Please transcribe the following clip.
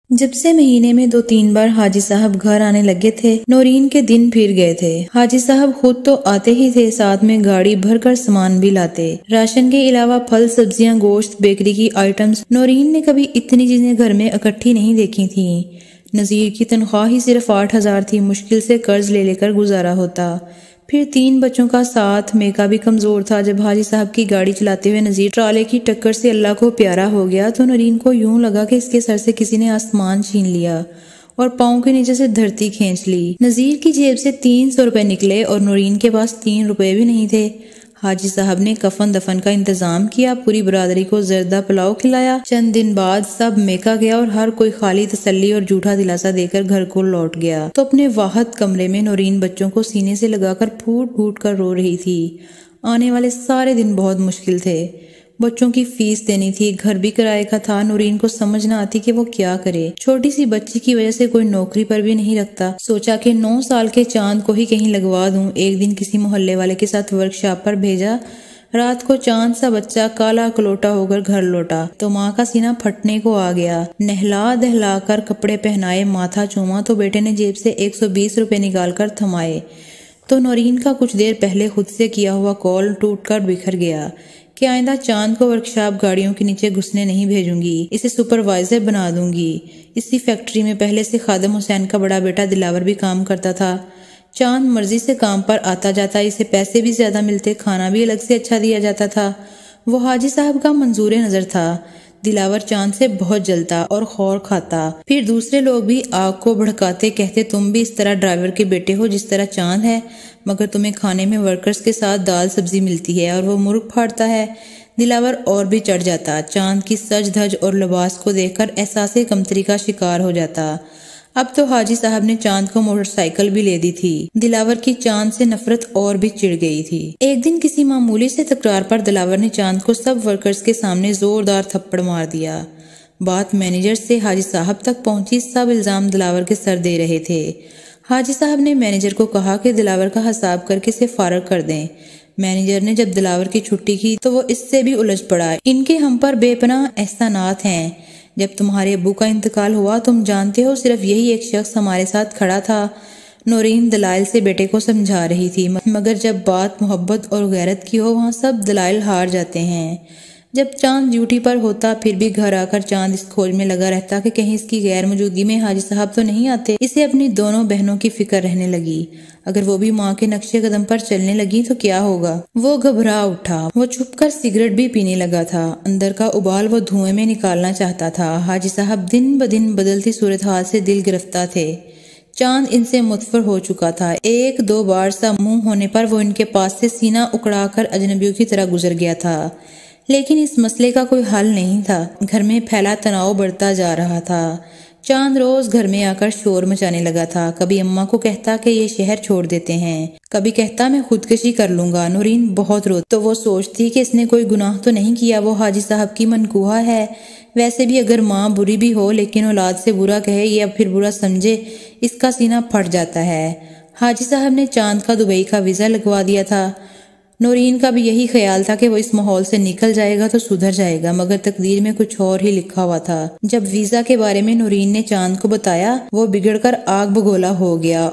جب سے مہینے میں 2-3 بار حاجی صاحب گھر آنے لگے تھے، نورین کے دن پھر گئے تھے۔ حاجی صاحب خود تو آتے ہی تھے، ساتھ میں گاڑی بھر کر سامان بھی لاتے۔ راشن کے علاوہ پھل، سبزیاں، گوشت، بیکری کی آئٹمز۔ نورین نے کبھی اتنی چیزیں گھر میں اکٹھی نہیں دیکھی تھیں۔ نذیر کی تنخواہ ہی صرف 8,000 تھی، مشکل سے قرض لے کر گزارا ہوتا۔ پھر 3 بچوں کا ساتھ، میکا بھی کمزور تھا۔ جب حاجی صاحب کی گاڑی چلاتے ہوئے نذیر ٹرالے کی ٹکر سے اللہ کو پیارا ہو گیا تو نورین کو یوں لگا کہ اس کے سر سے کسی نے آسمان چھین لیا اور پاؤں کے نیچے سے دھرتی کھینچ لی۔ نذیر کی جیب سے 300 روپے نکلے اور نورین کے پاس 3 روپے بھی نہیں تھے۔ حاجی صاحب نے کفن دفن کا انتظام کیا، پوری برادری کو زردہ پلاؤ کھلایا۔ چند دن بعد سب میکا گیا اور ہر کوئی خالی تسلی اور جھوٹا دلاسا دے کر گھر کو لوٹ گیا تو اپنے واحد کمرے میں نورین بچوں کو سینے سے لگا کر پھوٹ پھوٹ کر رو رہی تھی۔ آنے والے سارے دن بہت مشکل تھے۔ بچوں کی فیس دینی تھی، گھر بھی کرائے کا تھا۔ نورین کو سمجھ نہ آتی کہ وہ کیا کرے۔ چھوٹی سی بچی کی وجہ سے کوئی نوکری پر بھی نہیں رکھتا۔ سوچا کہ 9 سال کے چاند کو ہی کہیں لگوا دوں۔ ایک دن کسی محلے والے کے ساتھ ورکشاپ پر بھیجا۔ رات کو چاند سا بچہ کالا کلوٹا ہو کر گھر لوٹا تو ماں کا سینہ پھٹنے کو آ گیا۔ نہلا دہلا کر کپڑے پہنائے، ماتھا چوما تو بیٹے نے جیب سے 120 روپے نکال کر تھمائے تو نورین کا کچھ دیر پہلے خود سے کیا ہوا کال ٹوٹ کر بکھر گیا کہ آئندہ چاند کو ورکشاپ گاڑیوں کے نیچے گھسنے نہیں بھیجوں گی، اسے سپروائزر بنا دوں گی۔ اسی فیکٹری میں پہلے سے خادم حسین کا بڑا بیٹا دلاور بھی کام کرتا تھا۔ چاند مرضی سے کام پر آتا جاتا، اسے پیسے بھی زیادہ ملتے، کھانا بھی الگ سے اچھا دیا جاتا تھا۔ وہ حاجی صاحب کا منظور نظر تھا۔ دلاور چاند سے بہت جلتا اور خور کھاتا۔ پھر دوسرے لوگ بھی آگ کو بھڑکاتے، کہتے تم بھی اس طرح ڈرائیور کے بیٹے ہو جس طرح چاند ہے، مگر تمہیں کھانے میں ورکرز کے ساتھ دال سبزی ملتی ہے اور وہ مرغ پھاڑتا ہے۔ دلاور اور بھی چڑھ جاتا، چاند کی سج دھج اور لباس کو دیکھ کر احساس کمتری کا شکار ہو جاتا۔ اب تو حاجی صاحب نے چاند کو موٹر سائیکل بھی لے دی تھی۔ دلاور کی چاند سے نفرت اور بھی چڑھ گئی تھی۔ ایک دن کسی معمولی سے تکرار پر دلاور نے چاند کو سب ورکرز کے سامنے زوردار تھپڑ مار دیا۔ بات مینیجر سے حاجی صاحب تک پہنچی، سب الزام دلاور کے سر دے رہے تھے۔ حاجی صاحب نے مینیجر کو کہا کہ دلاور کا حساب کر کے اسے فارغ کر دیں۔ مینیجر نے جب دلاور کی چھٹی کی تو وہ اس سے بھی الجھ پڑا۔ ان کے ہم پر بے پناہ احسانات ہیں۔ جب تمہارے ابو کا انتقال ہوا، تم جانتے ہو صرف یہی ایک شخص ہمارے ساتھ کھڑا تھا۔ نورین دلائل سے بیٹے کو سمجھا رہی تھی، مگر جب بات محبت اور غیرت کی ہو وہاں سب دلائل ہار جاتے ہیں۔ جب چاند ڈیوٹی پر ہوتا پھر بھی گھر آ کر چاند اس کھوج میں لگا رہتا کہ کہیں اس کی غیر موجودگی میں حاجی صاحب تو نہیں آتے۔ اسے اپنی دونوں بہنوں کی فکر رہنے لگی، اگر وہ بھی ماں کے نقش قدم پر چلنے لگی تو کیا ہوگا۔ وہ گھبرا اٹھا، وہ چھپ کر سگریٹ بھی پینے لگا تھا۔ اندر کا ابال وہ دھوئیں میں نکالنا چاہتا تھا۔ حاجی صاحب دن بدن بدلتی صورتحال سے دل گرفتہ تھے۔ چاند ان سے متفر ہو چکا تھا۔ 1-2 بار سا منہ ہونے پر وہ ان کے پاس سے سینہ اکڑا کر اجنبیوں کی طرح گزر گیا تھا، لیکن اس مسئلے کا کوئی حل نہیں تھا۔ گھر میں پھیلا تناؤ بڑھتا جا رہا تھا۔ چاند روز گھر میں آ کر شور مچانے لگا تھا۔ کبھی اماں کو کہتا کہ یہ شہر چھوڑ دیتے ہیں، کبھی کہتا میں خودکشی کر لوں گا۔ نورین بہت روتی تو وہ سوچتی کہ اس نے کوئی گناہ تو نہیں کیا، وہ حاجی صاحب کی منکوحہ ہے۔ ویسے بھی اگر ماں بری بھی ہو لیکن اولاد سے برا کہے یا پھر برا سمجھے، اس کا سینہ پھٹ جاتا ہے۔ حاجی صاحب نے چاند کا دبئی کا ویزا لگوا دیا تھا۔ نورین کا بھی یہی خیال تھا کہ وہ اس ماحول سے نکل جائے گا تو سدھر جائے گا، مگر تقدیر میں کچھ اور ہی لکھا ہوا تھا۔ جب ویزا کے بارے میں نورین نے چاند کو بتایا، وہ بگڑ کر آگ بگولا ہو گیا